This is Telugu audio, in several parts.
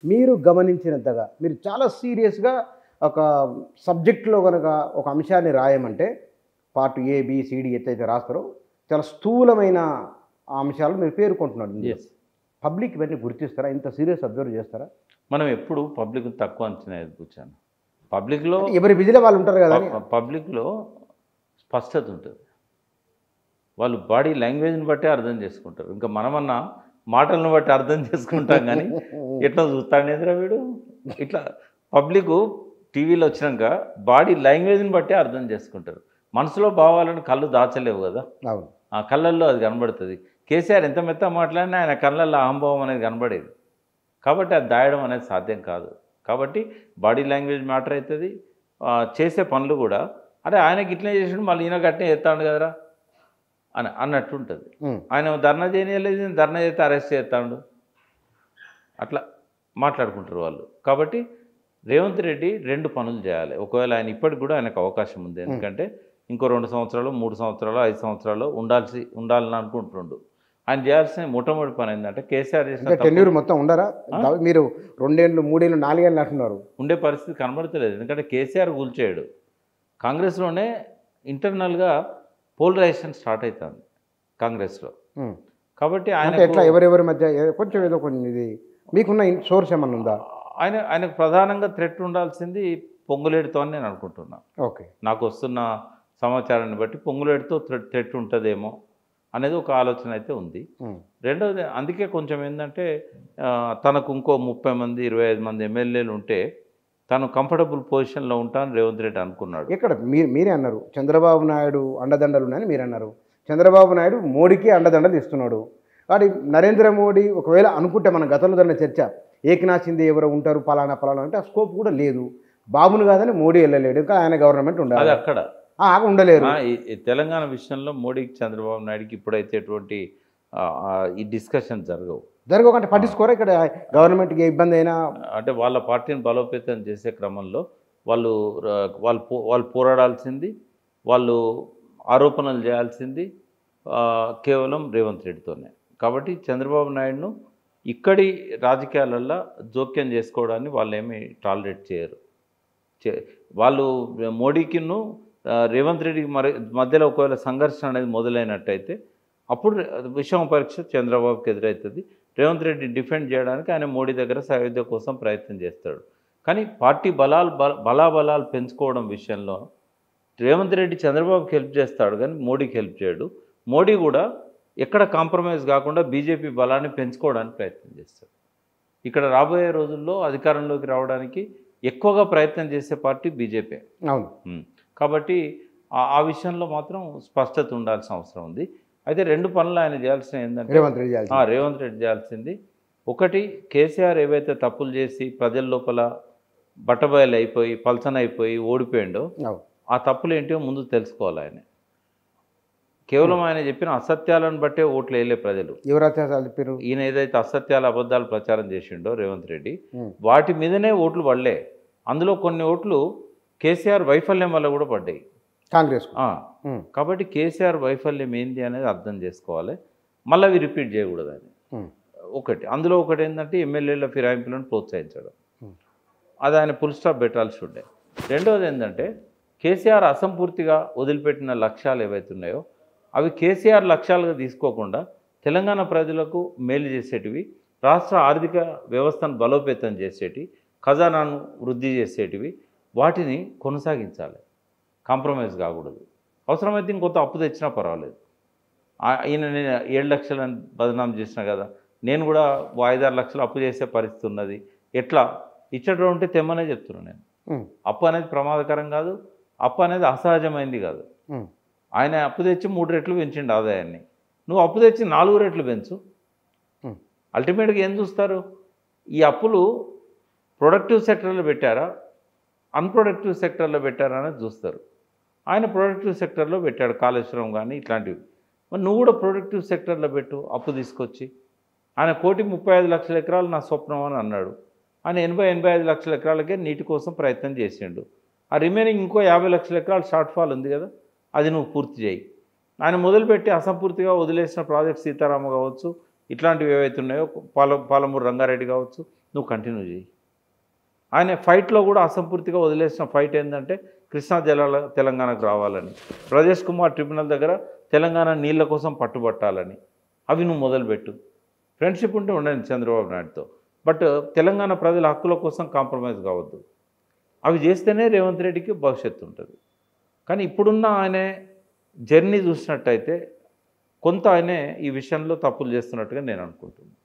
మీరు గమనించినంతగా మీరు చాలా సీరియస్‌గా ఒక సబ్జెక్ట్‌లో గనక ఒక అంశాన్ని రాయమంటే part A, B, C, D ఎట్టయితే రాస్తారో చాలా స్థూలమైన ఆ అంశాలను మీరు పేర్కొంటున్నారు ఇందులో. యెస్. పబ్లిక్ ఇవన్నీ గుర్తిస్తారా? ఇంత సీరియస్ అబ్జర్వ్ చేస్తారా? మనం ఎప్పుడు పబ్లిక్‌ని తక్కువ అంచనా కూర్చాను. పబ్లిక్‌లో అంటే ఎవరి బిజీలో వాళ్ళు ఉంటారు కదా అని. పబ్లిక్‌లో స్పష్టత ఉంటుంది. వాళ్ళు బాడీ లాంగ్వేజ్‌ని బట్టే అర్థం చేసుకుంటారు. ఇంకా మనమన్నా మాటలను బట్టి అర్థం చేసుకుంటాం కానీ ఎట్లా చూస్తాడేందిరా వీడు ఇట్లా పబ్లిక్ టీవీలో వచ్చినాక బాడీ లాంగ్వేజ్ని బట్టే అర్థం చేసుకుంటారు. మనసులో భావాలను కళ్ళు దాచలేవు కదా, అవును. ఆ కళ్ళల్లో అది కనబడుతుంది. కేసీఆర్ ఎంత మెత్త మాట్లాడినా ఆయన కళ్ళల్లో అహంభావం అనేది కనబడేది. కాబట్టి అది దాయడం అనేది సాధ్యం కాదు. కాబట్టి బాడీ లాంగ్వేజ్ మ్యాటర్ అవుతుంది. చేసే పనులు కూడా అరే ఆయనకి ఇట్లనే చేసాడు మళ్ళీ ఈయన గట్టినే చేస్తాడు కదరా అన్నట్టు ఉంటుంది. ఆయన ధర్నా చేయలేదు, ధర్నా చేస్తే అరెస్ట్ చేస్తాడు, అట్లా మాట్లాడుకుంటారు వాళ్ళు. కాబట్టి రేవంత్ రెడ్డి 2 పనులు చేయాలి. ఒకవేళ ఆయన ఇప్పటికి కూడా ఆయనకు అవకాశం ఉంది. ఎందుకంటే ఇంకో 2 సంవత్సరాలు 3 సంవత్సరాలు 5 సంవత్సరాలు ఉండాలని అనుకుంటుండు. ఆయన చేయాల్సిన మొట్టమొదటి పని ఏంటంటే కేసీఆర్ చేసిన టెన్యూర్ మొత్తం ఉండరా? మీరు 2 ఏళ్ళు 3 ఏళ్ళు 4 ఏళ్ళు అంటున్నారు. ఉండే పరిస్థితి కనబడతలేదు. ఎందుకంటే కేసీఆర్ కూల్చేయడు. కాంగ్రెస్లోనే ఇంటర్నల్గా పోలరైజేషన్ స్టార్ట్ అవుతుంది కాంగ్రెస్లో. కాబట్టి ఆయన ఎట్లా ఎవరెవరి మధ్య కొంచెం ఏదో కొంచెం ఇది మీకున్న సోర్స్ ఏమన్నా ఉందా? ఆయనకు ప్రధానంగా థ్రెట్ ఉండాల్సింది పొంగులేటితో అని నేను అనుకుంటున్నాను. ఓకే, నాకు వస్తున్న సమాచారాన్ని బట్టి పొంగులేటితో థ్రెట్ ఉంటుందేమో అనేది ఒక ఆలోచన అయితే ఉంది. రెండవది అందుకే కొంచెం ఏంటంటే తనకు ఇంకో 30 మంది 25 మంది ఎమ్మెల్యేలు ఉంటే తను కంఫర్టబుల్ పొజిషన్లో ఉంటాను రేవంత్ రెడ్డి అనుకున్నాడు. ఇక్కడ మీరే అన్నారు చంద్రబాబు నాయుడు అండదండలు ఉన్నాయని మీరు అన్నారు. చంద్రబాబు నాయుడు మోడీకి అండదండలు ఇస్తున్నాడు. కానీ నరేంద్ర మోడీ ఒకవేళ అనుకుంటే మన గతంలో జరిగిన చర్చ ఏకనాథ్ షిందే ఎవరో ఉంటారు పలానా అంటే ఆ స్కోప్ కూడా లేదు. బాబును కాదని మోడీ వెళ్ళలేడు, ఇంకా ఆయన గవర్నమెంట్ ఉండాలి. అది అక్కడ ఉండలేరు. ఈ తెలంగాణ విషయంలో మోడీకి చంద్రబాబు నాయుడుకి ఇప్పుడైతే ఎటువంటి ఈ డిస్కషన్ జరగకంటే పట్టించుకోరా ఇక్కడ గవర్నమెంట్కి ఇబ్బంది అయినా అంటే వాళ్ళ పార్టీని బలోపేతం చేసే క్రమంలో వాళ్ళు పోరాడాల్సింది, వాళ్ళు ఆరోపణలు చేయాల్సింది కేవలం రేవంత్ రెడ్డితోనే. కాబట్టి చంద్రబాబు నాయుడును ఇక్కడి రాజకీయాలల్లో జోక్యం చేసుకోవడాన్ని వాళ్ళు ఏమీ టాలరేట్ చేయరు. వాళ్ళు మోడీకిను రేవంత్ రెడ్డికి మధ్యలో ఒకవేళ సంఘర్షణ అనేది మొదలైనట్టయితే అప్పుడు విషమ పరీక్ష చంద్రబాబుకి ఎదురవుతుంది. రేవంత్ రెడ్డి డిఫెండ్ చేయడానికి ఆయన మోడీ దగ్గర సహాయం కోసం ప్రయత్నం చేస్తాడు. కానీ పార్టీ బలాబలాలు పెంచుకోవడం విషయంలో రేవంత్ రెడ్డి చంద్రబాబుకి హెల్ప్ చేస్తాడు కానీ మోడీకి హెల్ప్ చేయడు. మోడీ కూడా ఎక్కడ కాంప్రమైజ్ కాకుండా బీజేపీ బలాన్ని పెంచుకోవడానికి ప్రయత్నం చేస్తాడు. ఇక్కడ రాబోయే రోజుల్లో అధికారంలోకి రావడానికి ఎక్కువగా ప్రయత్నం చేసే పార్టీ బీజేపీ. అవును. కాబట్టి ఆ విషయంలో మాత్రం స్పష్టత ఉండాల్సిన అవసరం ఉంది. అయితే 2 పనులు ఆయన చేయాల్సిన ఏంటంటే రేవంత్ రెడ్డి చేయాల్సింది ఒకటి, కేసీఆర్ ఏవైతే తప్పులు చేసి ప్రజల లోపల బట్టబయలు అయిపోయి పల్సన అయిపోయి ఓడిపోయిండో ఆ తప్పులు ఏంటో ముందు తెలుసుకోవాలి. ఆయన కేవలం ఆయన చెప్పిన అసత్యాలను బట్టే ఓట్లు వేయలే ప్రజలు. ఈయన ఏదైతే అసత్యాలు అబద్ధాలు ప్రచారం చేసిండో రేవంత్ రెడ్డి వాటి మీదనే ఓట్లు పడలే. అందులో కొన్ని ఓట్లు కేసీఆర్ వైఫల్యం వల్ల కూడా పడ్డాయి కాంగ్రెస్. కాబట్టి కేసీఆర్ వైఫల్యం ఏంది అనేది అర్థం చేసుకోవాలి. మళ్ళీ అవి రిపీట్ చేయకూడదు. అని అందులో ఒకటి ఏంటంటే ఎమ్మెల్యేల ఫిరాయింపులను ప్రోత్సహించడం, అది ఆయన ఫుల్ స్టాప్ పెట్టాల్సి ఉండే. రెండవది ఏంటంటే కేసీఆర్ అసంపూర్తిగా వదిలిపెట్టిన లక్ష్యాలు ఏవైతే ఉన్నాయో అవి కేసీఆర్ లక్ష్యాలుగా తీసుకోకుండా తెలంగాణ ప్రజలకు మేలు చేసేటివి, రాష్ట్ర ఆర్థిక వ్యవస్థను బలోపేతం చేసేటివి, ఖజానాను వృద్ధి చేసేటివి, వాటిని కొనసాగించాలి. కాంప్రమైజ్ కాకూడదు. అవసరమైతే ఇంకొంత అప్పు తెచ్చినా పర్వాలేదు. ఈయన నేను 7 లక్షలని బదనాం చేసిన కదా, నేను కూడా 5-6 లక్షలు అప్పు చేసే పరిస్థితి ఉన్నది, ఎట్లా ఇచ్చడం ఉంటే తెమ్మనే చెప్తున్నాను నేను. అప్పు అనేది ప్రమాదకరం కాదు, అప్పు అనేది అసహజమైంది కాదు. ఆయన అప్పు తెచ్చి 3 రెట్లు పెంచిండు ఆదాయాన్ని, నువ్వు అప్పు తెచ్చి 4 రెట్లు పెంచు. అల్టిమేట్గా ఏం చూస్తారు? ఈ అప్పులు ప్రొడక్టివ్ సెక్టర్లో పెట్టారా అన్ప్రొడక్టివ్ సెక్టర్లో పెట్టారా అనేది చూస్తారు. ఆయన ప్రొడక్టివ్ సెక్టర్లో పెట్టాడు, కాళేశ్వరం కానీ ఇట్లాంటివి. మరి నువ్వు కూడా ప్రొడక్టివ్ సెక్టర్లో పెట్టు అప్పు తీసుకొచ్చి. ఆయన 1,35 లక్షల ఎకరాలు నా స్వప్నం అని అన్నాడు. ఆయన 80-85 లక్షల ఎకరాలకే నీటి కోసం ప్రయత్నం చేసిండు. ఆ రిమైనింగ్ ఇంకో 50 లక్షల ఎకరాలు షార్ట్ ఫాల్ ఉంది కదా, అది నువ్వు పూర్తి చేయి. ఆయన మొదలుపెట్టి అసంపూర్తిగా వదిలేసిన ప్రాజెక్ట్ సీతారామ కావచ్చు, ఇట్లాంటివి ఏవైతే ఉన్నాయో పాలమూరు రంగారెడ్డి కావచ్చు, నువ్వు కంటిన్యూ చేయి. ఆయన ఫైట్లో కూడా అసంపూర్తిగా వదిలేసిన ఫైట్ ఏంటంటే కృష్ణా జలాల తెలంగాణకు రావాలని, ప్రదేశ్ కుమార్ ట్రిబ్యునల్ దగ్గర తెలంగాణ నీళ్ళ కోసం పట్టుబట్టాలని, అవి నువ్వు మొదలుపెట్టు. ఫ్రెండ్షిప్ ఉంటే ఉండండి చంద్రబాబు నాయుడుతో, బట్ తెలంగాణ ప్రజల హక్కుల కోసం కాంప్రమైజ్ కావద్దు. అవి చేస్తేనే రేవంత్ రెడ్డికి భవిష్యత్తు ఉంటుంది. కానీ ఇప్పుడున్న ఆయన జర్నీ చూసినట్టయితే కొంత ఆయనే ఈ విషయంలో తప్పులు చేస్తున్నట్టుగా నేను అనుకుంటున్నాను.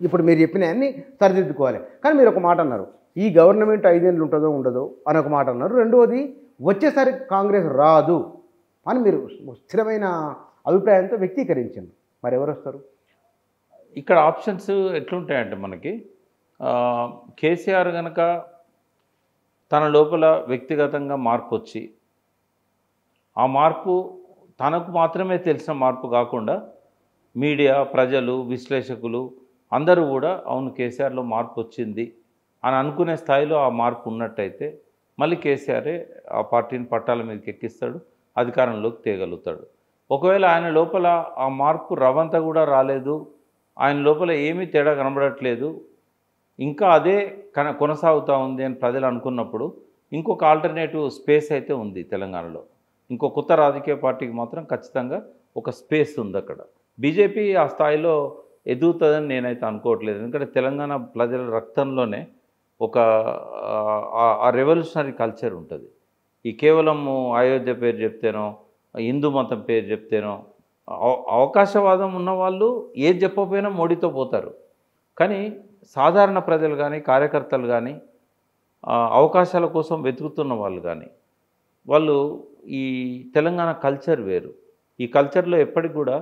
ఇప్పుడు మీరు చెప్పిన అన్ని సరిదిద్దుకోవాలి. కానీ మీరు ఒక మాట అన్నారు, ఈ గవర్నమెంట్ 5 ఏళ్ళు ఉంటుందో ఉండదో అని ఒక మాట అన్నారు. రెండవది, వచ్చేసరి కాంగ్రెస్ రాదు అని మీరు స్థిరమైన అభిప్రాయంతో వ్యక్తీకరించండి. మరి ఎవరు వస్తారు? ఇక్కడ ఆప్షన్స్ ఎట్లుంటాయంటే మనకి కేసీఆర్ కనుక తన లోపల వ్యక్తిగతంగా మార్పు వచ్చి, ఆ మార్పు తనకు మాత్రమే తెలిసిన మార్పు కాకుండా మీడియా, ప్రజలు, విశ్లేషకులు అందరూ కూడా అవును కేసీఆర్లో మార్పు వచ్చింది అని అనుకునే స్థాయిలో ఆ మార్పు ఉన్నట్టయితే మళ్ళీ కేసీఆరే ఆ పార్టీని పట్టాల మీదకి ఎక్కిస్తాడు, అధికారంలోకి తేగలుగుతాడు. ఒకవేళ ఆయన లోపల ఆ మార్పు రవంత కూడా రాలేదు, ఆయన లోపల ఏమీ తేడా కనబడట్లేదు, ఇంకా అదే కొనసాగుతూ ఉంది అని ప్రజలు అనుకున్నప్పుడు ఇంకొక ఆల్టర్నేటివ్ స్పేస్ అయితే ఉంది తెలంగాణలో. ఇంకో కొత్త రాజకీయ పార్టీకి మాత్రం ఖచ్చితంగా ఒక స్పేస్ ఉంది అక్కడ. బీజేపీ ఆ స్థాయిలో ఎదుగుతుందని నేనైతే అనుకోవట్లేదు. ఎందుకంటే తెలంగాణ ప్రజల రక్తంలోనే ఒక ఆ రెవల్యూషనరీ కల్చర్ ఉంటుంది. ఈ కేవలము అయోధ్య పేరు చెప్తేనో, హిందూ మతం పేరు చెప్తేనో, అవకాశవాదం ఉన్నవాళ్ళు ఏది చెప్పకపోయినా మోడీతో పోతారు. కానీ సాధారణ ప్రజలు కానీ, కార్యకర్తలు కానీ, అవకాశాల కోసం వెతుకుతున్న వాళ్ళు కానీ, వాళ్ళు ఈ తెలంగాణ కల్చర్ వేరు. ఈ కల్చర్లో ఎప్పటికి కూడా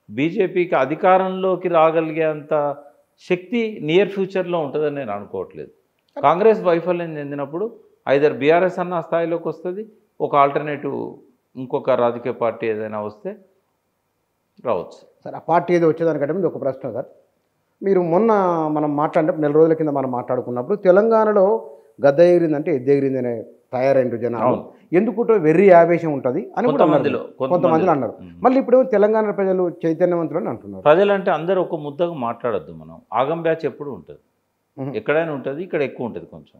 బీజేపీకి అధికారంలోకి రాగలిగేంత శక్తి నియర్ ఫ్యూచర్లో ఉంటుందని నేను అనుకోవట్లేదు. కాంగ్రెస్ వైఫల్యం చెందినప్పుడు ఐదర్ బీఆర్ఎస్ అన్న స్థాయిలోకి వస్తుంది, ఒక ఆల్టర్నేటివ్ ఇంకొక రాజకీయ పార్టీ ఏదైనా వస్తే రావచ్చు. సార్, ఆ పార్టీ ఏదో వచ్చేదానికంటే ముందు ఒక ప్రశ్న సార్. మీరు మొన్న మనం మాట్లాడినప్పుడు 4 రోజుల కింద మనం మాట్లాడుకున్నప్పుడు తెలంగాణలో గద్ద ఎగిరిందంటే ఎద్దెగిరింది అనే తయారైన జనాలు ఎందుకుంటో వెర్రి ఆవేశం ఉంటుంది అని కొంతమంది అన్నారు. మళ్ళీ ఇప్పుడు తెలంగాణ ప్రజలు చైతన్యవంతులు అని అంటున్నారు. ప్రజలంటే అందరూ ఒక ముద్దగా మాట్లాడద్దు. మనం ఆగం బ్యాచ్ ఎప్పుడు ఉంటుంది, ఎక్కడైనా ఉంటుంది, ఇక్కడ ఎక్కువ ఉంటుంది కొంచెం.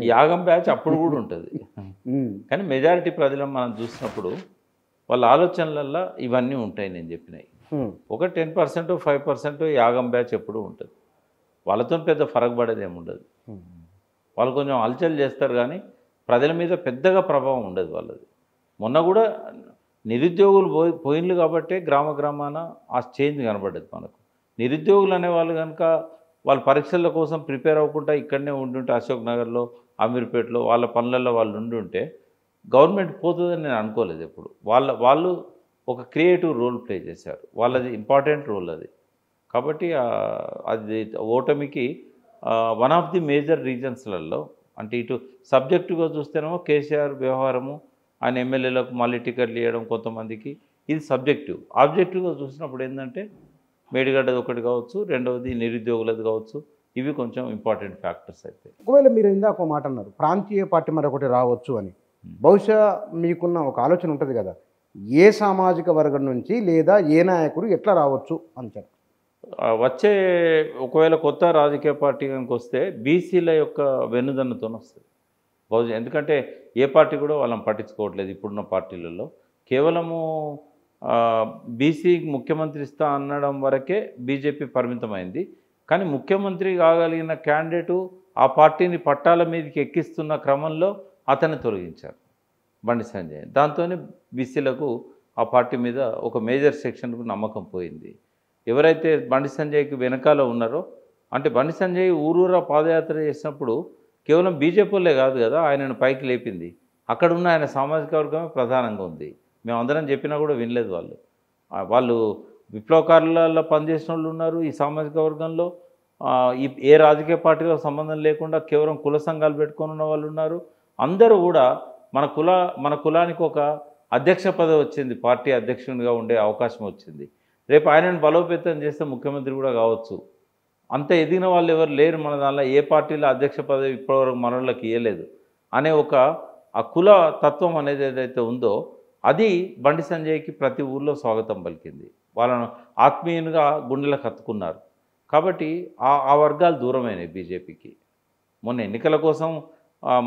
ఈ ఆగం బ్యాచ్ అప్పుడు కూడా ఉంటుంది. కానీ మెజారిటీ ప్రజలను మనం చూసినప్పుడు వాళ్ళ ఆలోచనలల్లో ఇవన్నీ ఉంటాయి నేను చెప్పినాయి. ఒక 10% 5% యాగం బ్యాచ్ ఎప్పుడు ఉంటుంది. వాళ్ళతో పెద్ద ఫరక్ పడేది ఏముండదు. వాళ్ళు కొంచెం అలచల్ చేస్తారు కానీ ప్రజల మీద పెద్దగా ప్రభావం ఉండదు వాళ్ళది. మొన్న కూడా నిరుద్యోగులు పోయిన్లు కాబట్టే గ్రామాన ఆ చేంజ్ కనబడ్డది మనకు. నిరుద్యోగులు అనేవాళ్ళు కనుక వాళ్ళ పరీక్షల కోసం ప్రిపేర్ అవ్వకుండా ఇక్కడనే ఉండుంటే అశోక్ నగర్లో, అమీర్పేటలో వాళ్ళ పనులలో వాళ్ళు ఉండుంటే గవర్నమెంట్ పోతుందని నేను అనుకోలేదు ఎప్పుడు. వాళ్ళు ఒక క్రియేటివ్ రోల్ ప్లే చేశారు. వాళ్ళది ఇంపార్టెంట్ రోల్ అది. కాబట్టి అది ఓటమికి వన్ ఆఫ్ ది మేజర్ రీజన్స్లలో, అంటే ఇటు సబ్జెక్టుగా చూస్తేనేమో కేసీఆర్ వ్యవహారము, ఆయన ఎమ్మెల్యేలకు మళ్ళీ టికెట్లు ఇవ్వడం కొంతమందికి, ఇది సబ్జెక్టివ్. ఆబ్జెక్టివ్గా చూసినప్పుడు ఏంటంటే మేడిగడ్డది ఒకటి కావచ్చు, రెండవది నిరుద్యోగులది కావచ్చు, ఇవి కొంచెం ఇంపార్టెంట్ ఫ్యాక్టర్స్ అయితే. ఒకవేళ మీరు ఇందాక ఒక మాట అన్నారు, ప్రాంతీయ పార్టీ మరొకటి రావచ్చు అని. బహుశా మీకున్న ఒక ఆలోచన ఉంటుంది కదా, ఏ సామాజిక వర్గం నుంచి లేదా ఏ నాయకుడు ఎట్లా రావచ్చు అని చెప్పి వచ్చే ఒకవేళ కొత్త రాజకీయ పార్టీ కనుక వస్తే బీసీల యొక్క వెన్నుదన్నుతో వస్తుంది బహుశా. ఎందుకంటే ఏ పార్టీ కూడా వాళ్ళని పట్టించుకోవట్లేదు ఇప్పుడున్న పార్టీలలో. కేవలము బీసీ ముఖ్యమంత్రి ఇస్తా అనడం వరకే బీజేపీ పరిమితమైంది. కానీ ముఖ్యమంత్రి కాగలిగిన క్యాండిడేటు ఆ పార్టీని పట్టాల మీదకి ఎక్కిస్తున్న క్రమంలో అతన్ని తొలగించారు, బండి సంజయ్. దాంతోనే బీసీలకు ఆ పార్టీ మీద ఒక మేజర్ సెక్షన్కు నమ్మకం పోయింది. ఎవరైతే బండి సంజయ్కి వెనకాల ఉన్నారో, అంటే బండి సంజయ్ ఊరూరా పాదయాత్ర చేసినప్పుడు కేవలం బీజేపీలే కాదు కదా ఆయనను పైకి లేపింది, అక్కడ ఉన్న ఆయన సామాజిక వర్గమే ప్రధానంగా ఉంది. మేమందరం చెప్పినా కూడా వినలేదు వాళ్ళు. విప్లవకారులలో పనిచేసిన వాళ్ళు ఉన్నారు ఈ సామాజిక వర్గంలో. ఏ రాజకీయ పార్టీలో సంబంధం లేకుండా కేవలం కుల సంఘాలు పెట్టుకొని ఉన్న వాళ్ళు ఉన్నారు. అందరూ కూడా మన కులానికి ఒక అధ్యక్ష పదవి వచ్చింది, పార్టీ అధ్యక్షునిగా ఉండే అవకాశం వచ్చింది. రేపు ఆయనను బలోపేతం చేస్తే ముఖ్యమంత్రి కూడా కావచ్చు. అంత ఎదిగిన వాళ్ళు ఎవరు లేరు మన దానిలో. ఏ పార్టీలో అధ్యక్ష పదవి ఇప్పటివరకు మనోళ్ళకి ఇవ్వలేదు అనే ఆ కుల తత్వం అనేది ఏదైతే ఉందో అది బండి సంజయ్కి ప్రతి ఊర్లో స్వాగతం పలికింది. వాళ్ళను ఆత్మీయునిగా గుండెలకు హత్తుకున్నారు. కాబట్టి ఆ వర్గాలు దూరమైనవి బీజేపీకి. మొన్న ఎన్నికల కోసం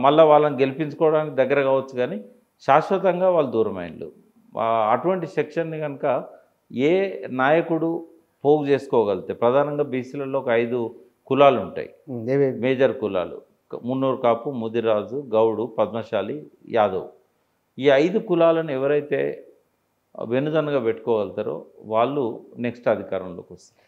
మళ్ళీ వాళ్ళని గెలిపించుకోవడానికి దగ్గర కావచ్చు, కానీ శాశ్వతంగా వాళ్ళు దూరమైనలు. అటువంటి సెక్షన్ని కనుక ఏ నాయకుడు పోగు చేసుకోగలిగితే, ప్రధానంగా బీసీలలో ఒక 5 కులాలు ఉంటాయి, మేజర్ కులాలు: మున్నూరు కాపు, ముదిరాజు, గౌడు, పద్మశాలి, యాదవ్. ఈ 5 కులాలను ఎవరైతే వెనుదన్నుగా పెట్టుకోగలుగుతారో వాళ్ళు నెక్స్ట్ అధికారంలోకి వస్తారు.